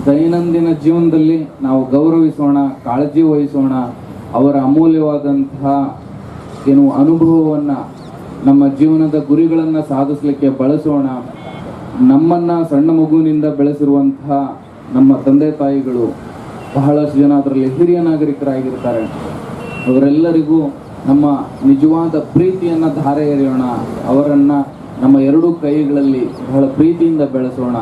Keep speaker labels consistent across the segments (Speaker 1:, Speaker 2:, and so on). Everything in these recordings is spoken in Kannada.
Speaker 1: ದೈನಂದಿನ ಜೀವನದಲ್ಲಿ ನಾವು ಗೌರವಿಸೋಣ, ಕಾಳಜಿ ವಹಿಸೋಣ. ಅವರ ಅಮೂಲ್ಯವಾದಂತಹ ಅನುಭವವನ್ನು ನಮ್ಮ ಜೀವನದ ಗುರಿಗಳನ್ನು ಸಾಧಿಸಲಿಕ್ಕೆ ಬಳಸೋಣ. ನಮ್ಮನ್ನು ಸಣ್ಣ ಮಗುವಿನಿಂದ ಬೆಳೆಸಿರುವಂತಹ ನಮ್ಮ ತಂದೆ ತಾಯಿಗಳು ಬಹಳಷ್ಟು ಜನ ಅದರಲ್ಲಿ ಹಿರಿಯ ನಾಗರಿಕರಾಗಿರ್ತಾರೆ. ಅವರೆಲ್ಲರಿಗೂ ನಮ್ಮ ನಿಜವಾದ ಪ್ರೀತಿಯನ್ನು ಧಾರೆ ಎರೆಯೋಣ. ಅವರನ್ನು ನಮ್ಮ ಎರಡೂ ಕೈಗಳಲ್ಲಿ ಬಹಳ ಪ್ರೀತಿಯಿಂದ ಬೆಳೆಸೋಣ.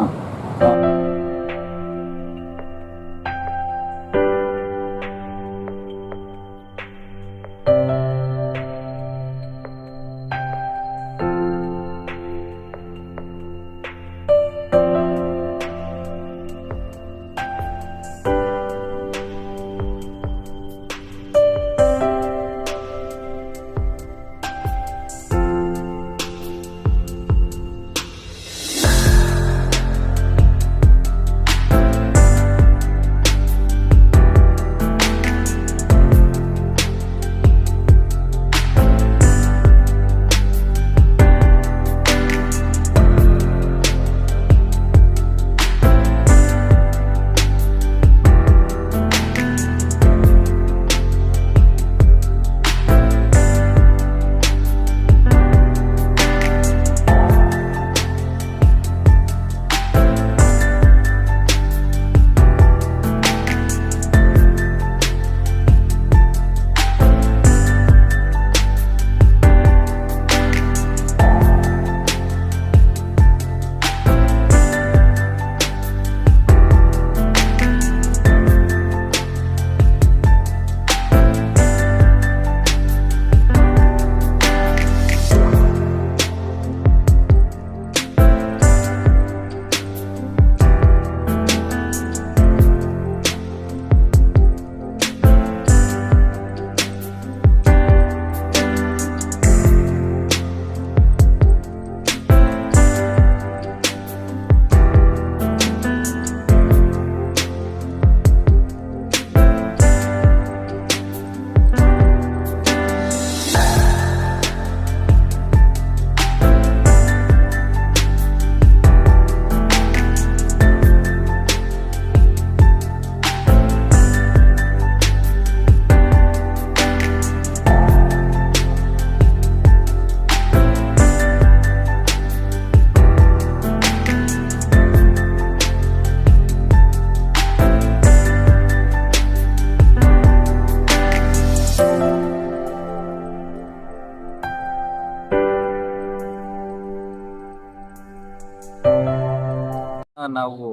Speaker 2: ನಾವು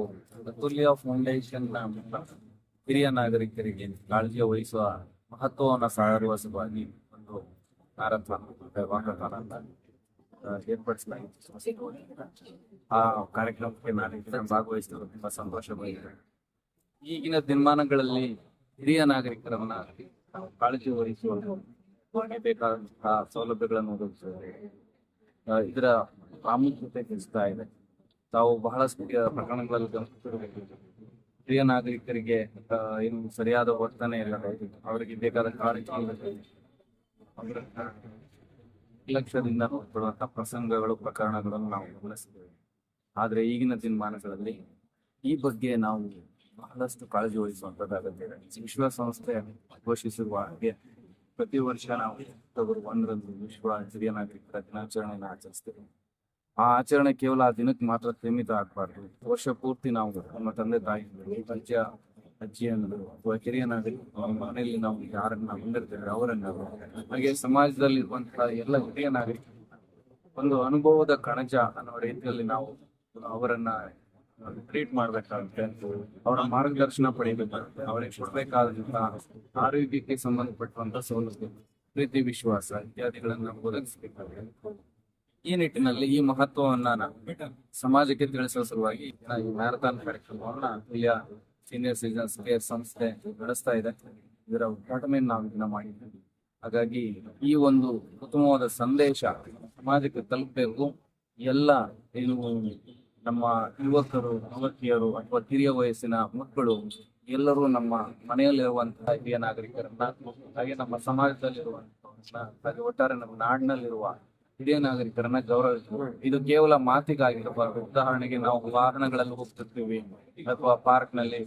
Speaker 2: ಅತುಲ್ಯ ಫೌಂಡೇಶನ್ ಹಿರಿಯ ನಾಗರಿಕರಿಗೆ ಕಾಳಜಿ ವಹಿಸುವ ಮಹತ್ವವನ್ನು ಸಾರುವ ಸಲುವಾಗಿ ಒಂದು ಮ್ಯಾರಥಾನ್ ವಾಕಥಾನ್ ಏರ್ಪಡಿಸಲಾಗಿತ್ತು. ಆ ಕಾರ್ಯಕ್ರಮಕ್ಕೆ ನಾನು ಭಾಗವಹಿಸಲು ತುಂಬಾ ಸಂತೋಷವಾಗಿದೆ. ಈಗಿನ ದಿನಮಾನಗಳಲ್ಲಿ ಹಿರಿಯ ನಾಗರಿಕರನ್ನ ಕಾಳಜಿ ವಹಿಸುವ ಬೇಕಾದಂತಹ ಸೌಲಭ್ಯಗಳನ್ನು ಒದಗಿಸುತ್ತದೆ. ಇದರ ಪ್ರಾಮುಖ್ಯತೆ ಹೆಚ್ಚುತ್ತಾ ಇದೆ. ತಾವು ಬಹಳಷ್ಟು ಪ್ರಕರಣಗಳಲ್ಲಿ ಗಮನಿಸಿರಬೇಕು. ಹಿರಿಯ ನಾಗರಿಕರಿಗೆ ಏನು ಸರಿಯಾದ ವರ್ತನೆ ಇಲ್ಲ, ಅವರಿಗೆ ಬೇಕಾದ ಕಾಳಜಿ ಅವರ ನಿರ್ಲಕ್ಷ್ಯದಿಂದ ನೋಡ್ಕೊಳ್ಳುವಂತಹ ಪ್ರಸಂಗಗಳು, ಪ್ರಕರಣಗಳನ್ನು ನಾವು ಗಮನಿಸಿದ್ದೇವೆ. ಆದ್ರೆ ಈಗಿನ ದಿನಮಾನಗಳಲ್ಲಿ ಈ ಬಗ್ಗೆ ನಾವು ಬಹಳಷ್ಟು ಕಾಳಜಿ ವಹಿಸುವಂತದ್ದು ಅಗತ್ಯ ಇದೆ. ವಿಶ್ವಸಂಸ್ಥೆ ಘೋಷಿಸಿರುವ ಹಾಗೆ ಪ್ರತಿ ವರ್ಷ ನಾವು ಅಕ್ಟೋಬರ್ 1ರಂದು ವಿಶ್ವ ಹಿರಿಯ ನಾಗರಿಕರ ದಿನಾಚರಣೆಯನ್ನು ಆಚರಿಸ್ತೇವೆ. ಆ ಆಚರಣೆ ಕೇವಲ ಆ ದಿನಕ್ಕೆ ಮಾತ್ರ ಸೀಮಿತ ಆಗಬಾರ್ದು. ವರ್ಷ ಪೂರ್ತಿ ನಾವು ನಮ್ಮ ತಂದೆ ತಾಯಿ, ಅಜ್ಜಿಯನ್ನು ಅಥವಾ ಹಿರಿಯ ನಾಗರಿಕರು ನಮ್ಮ ಮನೆಯಲ್ಲಿ ನಾವು ಯಾರನ್ನ ಹೊಂದಿರ್ತೇವೆ ಅವರನ್ನ, ಹಾಗೆ ಸಮಾಜದಲ್ಲಿರುವಂತಹ ಎಲ್ಲ ಹಿರಿಯ ನಾಗರಿಕರು ಒಂದು ಅನುಭವದ ಕಣಜ ಅನ್ನೋ ರೀತಿಯಲ್ಲಿ ನಾವು ಅವರನ್ನ ಟ್ರೀಟ್ ಮಾಡ್ಬೇಕಾಗುತ್ತೆ. ಅವರ ಮಾರ್ಗದರ್ಶನ ಪಡಿಬೇಕಾಗುತ್ತೆ. ಅವರಿಗೆ ಕೊಡ್ಬೇಕಾದಂತಹ ಆರೋಗ್ಯಕ್ಕೆ ಸಂಬಂಧಪಟ್ಟಂತ ಸೌಲಭ್ಯ, ಪ್ರೀತಿ, ವಿಶ್ವಾಸ ಇತ್ಯಾದಿಗಳನ್ನ ಒದಗಿಸಬೇಕಾಗುತ್ತೆ. ಈ ನಿಟ್ಟಿನಲ್ಲಿ ಈ ಮಹತ್ವವನ್ನ ಸಮಾಜಕ್ಕೆ ತಿಳಿಸುವ ಸಲುವಾಗಿ ಈ ಮ್ಯಾರಥಾನ್ ಕಾರ್ಯಕ್ರಮವನ್ನ ಅತುಲ್ಯ ಸೀನಿಯರ್ ಸಿಟಿಜನ್ಸ್ ಕೇರ್ ಸಂಸ್ಥೆ ನಡೆಸ್ತಾ ಇದೆ. ಇದರ ಉದ್ಘಾಟನೆಯನ್ನು ನಾವು ಇದನ್ನ ಮಾಡಿದ್ದೇವೆ. ಹಾಗಾಗಿ ಈ ಒಂದು ಉತ್ತಮವಾದ ಸಂದೇಶ ಸಮಾಜಕ್ಕೆ ತಲುಪಬೇಕು. ಎಲ್ಲ ಏನು ನಮ್ಮ ಯುವಕರು, ಯುವತಿಯರು ಅಥವಾ ಹಿರಿಯ ವಯಸ್ಸಿನ ಮಕ್ಕಳು ಎಲ್ಲರೂ ನಮ್ಮ ಮನೆಯಲ್ಲಿರುವಂತಹ ಹಿರಿಯ ನಾಗರಿಕರನ್ನ, ಹಾಗೆ ನಮ್ಮ ಸಮಾಜದಲ್ಲಿರುವಂತಹ, ಹಾಗೆ ಒಟ್ಟಾರೆ ನಮ್ಮ ನಾಡಿನಲ್ಲಿರುವ ಹಿರಿಯ ನಾಗರಿಕರನ್ನ ಗೌರವಿಸಬೇಕು. ಇದು ಕೇವಲ ಮಾತಿಗಾಗಿರಬಾರದು. ಉದಾಹರಣೆಗೆ ನಾವು ವಾಹನಗಳಲ್ಲಿ ಹೋಗ್ತಿರ್ತೀವಿ ಅಥವಾ ಪಾರ್ಕ್ ನಲ್ಲಿ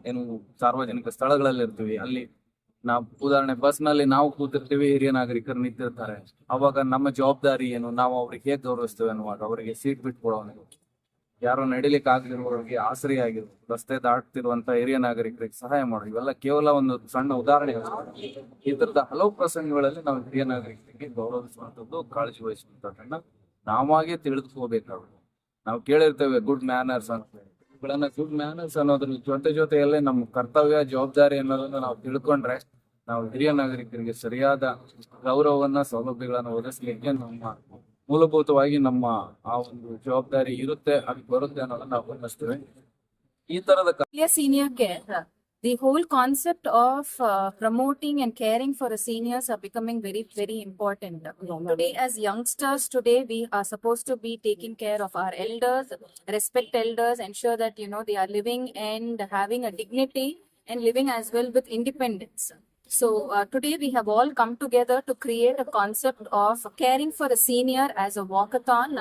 Speaker 2: ಏನು ಸಾರ್ವಜನಿಕ ಸ್ಥಳಗಳಲ್ಲಿ ಇರ್ತೀವಿ, ಅಲ್ಲಿ ನಾವು ಉದಾಹರಣೆ ಬಸ್ ನಲ್ಲಿ ನಾವು ಕೂತಿರ್ತೀವಿ, ಹಿರಿಯ ನಾಗರಿಕರು ನಿಂತಿರ್ತಾರೆ. ಅವಾಗ ನಮ್ಮ ಜವಾಬ್ದಾರಿ ಏನು, ನಾವು ಅವ್ರಿಗೆ ಹೇಗೆ ಗೌರವಿಸ್ತೇವೆ ಅನ್ನುವಾಗ ಅವರಿಗೆ ಸೀಟ್ ಬಿಟ್ಕೊಡೋನು, ಯಾರೋ ನಡಿಲಿಕ್ಕೆ ಆಗದಿರುವವರಿಗೆ ಆಸರೆ ಆಗಿರು, ರಸ್ತೆ ದಾಟ್ತಿರುವಂತ ಹಿರಿಯ ನಾಗರಿಕರಿಗೆ ಸಹಾಯ ಮಾಡೋದು, ಇವೆಲ್ಲ ಕೇವಲ ಒಂದು ಸಣ್ಣ ಉದಾಹರಣೆ. ಈ ತರದ ಹಲವು ಪ್ರಸಂಗಗಳಲ್ಲಿ ನಾವು ಹಿರಿಯ ನಾಗರಿಕರಿಗೆ ಗೌರವಿಸುವಂತದ್ದು, ಕಾಳಜಿ ವಹಿಸುವಂತದನ್ನ ನಾವಾಗೇ ತಿಳಿದುಕೋಬೇಕಾಗುತ್ತೆ. ನಾವು ಕೇಳಿರ್ತೇವೆ ಗುಡ್ ಮ್ಯಾನರ್ಸ್ ಅಂತ. ಇವುಗಳನ್ನ ಗುಡ್ ಮ್ಯಾನರ್ಸ್ ಅನ್ನೋದ್ರ ಜೊತೆಯಲ್ಲೇ ನಮ್ಮ ಕರ್ತವ್ಯ ಜವಾಬ್ದಾರಿ ಅನ್ನೋದನ್ನ ನಾವು ತಿಳ್ಕೊಂಡ್ರೆ ನಾವು ಹಿರಿಯ ನಾಗರಿಕರಿಗೆ ಸರಿಯಾದ ಗೌರವವನ್ನ ಸೌಲಭ್ಯಗಳನ್ನ ಒದಗಿಸ್ಲಿಕ್ಕೆ ನಮ್ಮ ಮೂಲಭೂತವಾಗಿ ನಮ್ಮ ಆ ಒಂದು ಜವಾಬ್ದಾರಿ ಇರುತ್ತೆ, ಅದು ಬರುತ್ತೆ ಅನ್ನೋದನ್ನ ನಾವು ಗಮನಿಸ್ತೇವೆ. ಈ ತರದ
Speaker 3: Senior care. The whole concept of promoting and caring for the seniors are becoming very, very important. Today, as youngsters, we are supposed to be taking care of our elders, respect elders, ensure that, they are living and having a dignity and living as well with independence. So today we have all come together to create a concept of caring for a senior as a walkathon,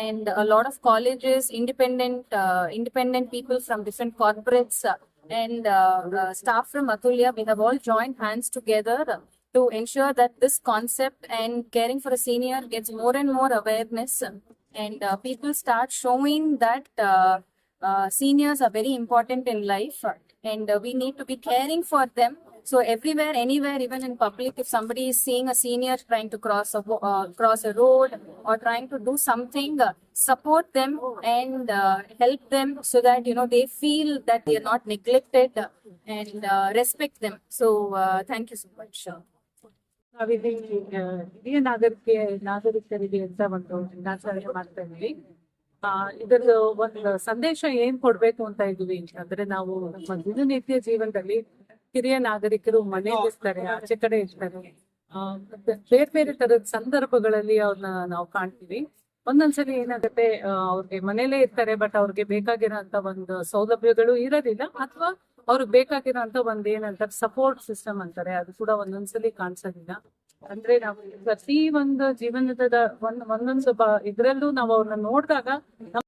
Speaker 3: and a lot of colleges, independent people from different corporates, and staff from Atulya, we have all joined hands together to ensure that this concept and caring for a senior gets more and more awareness, and people start showing that seniors are very important in life, and we need to be caring for them. So everywhere, anywhere, even in public, if somebody is seeing a senior trying to cross a road or trying to do something, support them and help them so that they feel that they are not neglected, and respect them. So thank you so much.
Speaker 4: ನಾವಿಲ್ಲಿ ಹಿರಿಯ ನಾಗರಿಕರಿಗೆ ಅಂತ ಒಂದು ದಿನಾಚರಣೆ ಮಾಡ್ತಾ ಇದ್ವಿ. ಇದರ ಒಂದು ಸಂದೇಶ ಏನ್ ಕೊಡ್ಬೇಕು ಅಂತ ಇದ್ವಿ ಅಂದ್ರೆ, ನಾವು ನಮ್ಮ ದಿನನಿತ್ಯ ಜೀವನದಲ್ಲಿ ಹಿರಿಯ ನಾಗರಿಕರು ಮನೆಯಲ್ಲಿರ್ತಾರೆ, ಆಚೆ ಕಡೆ ಇರ್ತಾರೆ, ಬೇರೆ ಬೇರೆ ತರದ ಸಂದರ್ಭಗಳಲ್ಲಿ ಅವ್ರನ್ನ ನಾವು ಕಾಣ್ತೀವಿ. ಒಂದೊಂದ್ಸಲಿ ಏನಾಗುತ್ತೆ, ಅವ್ರಿಗೆ ಮನೇಲೇ ಇರ್ತಾರೆ, ಬಟ್ ಅವ್ರಿಗೆ ಬೇಕಾಗಿರೋಂತ ಒಂದು ಸೌಲಭ್ಯಗಳು ಇರೋದಿಲ್ಲ, ಅಥವಾ ಅವ್ರಿಗೆ ಬೇಕಾಗಿರೋಂತ ಒಂದ್ ಏನಂತಾರೆ ಸಪೋರ್ಟ್ ಸಿಸ್ಟಮ್ ಅಂತಾರೆ, ಅದು ಕೂಡ ಒಂದೊಂದ್ಸಲಿ ಕಾಣಿಸೋದಿಲ್ಲ. ಅಂದ್ರೆ ನಾವು ಪ್ರತಿ ಒಂದು ಜೀವನದ ಒಂದೊಂದು ಇದ್ರಲ್ಲೂ ನಾವು ಅವ್ರನ್ನ ನೋಡಿದಾಗ